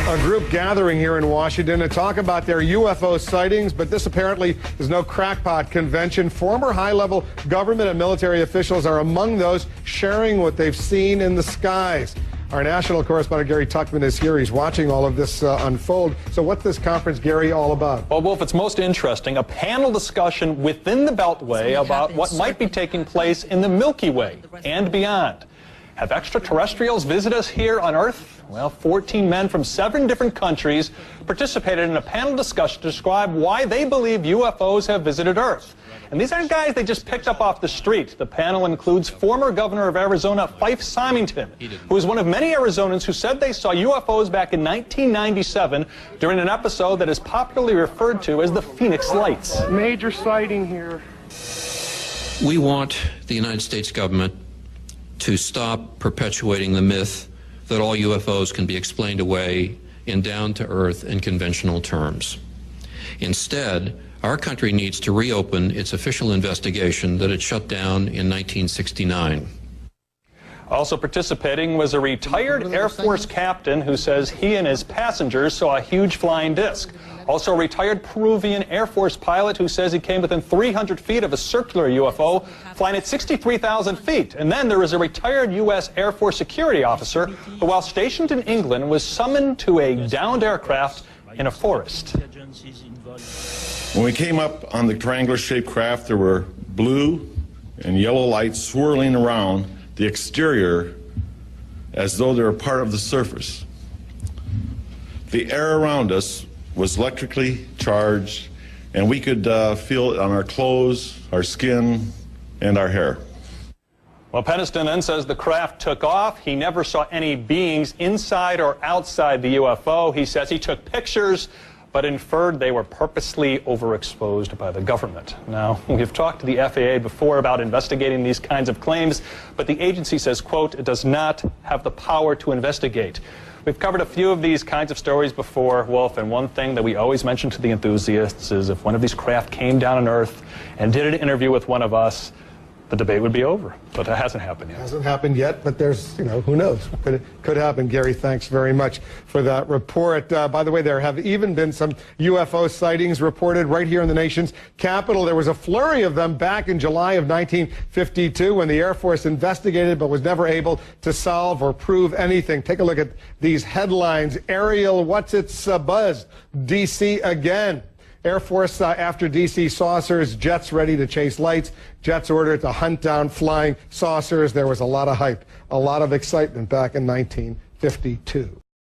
A group gathering here in Washington to talk about their UFO sightings, but this apparently is no crackpot convention. Former high-level government and military officials are among those sharing what they've seen in the skies. Our national correspondent Gary Tuckman is here. He's watching all of this unfold. So what's this conference, Gary, all about? Well, Wolf, it's most interesting. A panel discussion within the Beltway about what might be taking place in the Milky Way and beyond. Have extraterrestrials visited us here on Earth? Well, 14 men from 7 different countries participated in a panel discussion to describe why they believe UFOs have visited Earth. And these aren't guys they just picked up off the street. The panel includes former governor of Arizona, Fife Symington, who is one of many Arizonans who said they saw UFOs back in 1997 during an episode that is popularly referred to as the Phoenix Lights. Major sighting here. We want the United States government to stop perpetuating the myth that all UFOs can be explained away in down-to-earth and conventional terms. Instead, our country needs to reopen its official investigation that it shut down in 1969. Also participating was a retired Air Force captain who says he and his passengers saw a huge flying disc. Also a retired Peruvian Air Force pilot who says he came within 300 feet of a circular UFO flying at 63,000 feet. And then there was a retired U.S. Air Force security officer who, while stationed in England, was summoned to a downed aircraft in a forest. When we came up on the triangular-shaped craft, there were blue and yellow lights swirling around the exterior as though they were part of the surface. The air around us was electrically charged, and we could feel it on our clothes, our skin, and our hair. Well, Peniston then says the craft took off. He never saw any beings inside or outside the UFO. He says he took pictures, but inferred they were purposely overexposed by the government. Now, we've talked to the FAA before about investigating these kinds of claims, but the agency says, quote, it does not have the power to investigate. We've covered a few of these kinds of stories before, Wolf, and one thing that we always mention to the enthusiasts is if one of these craft came down on Earth and did an interview with one of us, the debate would be over. But that hasn't happened yet. Hasn't happened yet, but there's, who knows? Could happen. Gary, thanks very much for that report. By the way, there have even been some UFO sightings reported right here in the nation's capital. There was a flurry of them back in July of 1952 when the Air Force investigated but was never able to solve or prove anything. Take a look at these headlines. Aerial, what's its buzz? D.C. again. Air Force after D.C. saucers, jets ready to chase lights, jets ordered to hunt down flying saucers. There was a lot of hype, a lot of excitement back in 1952.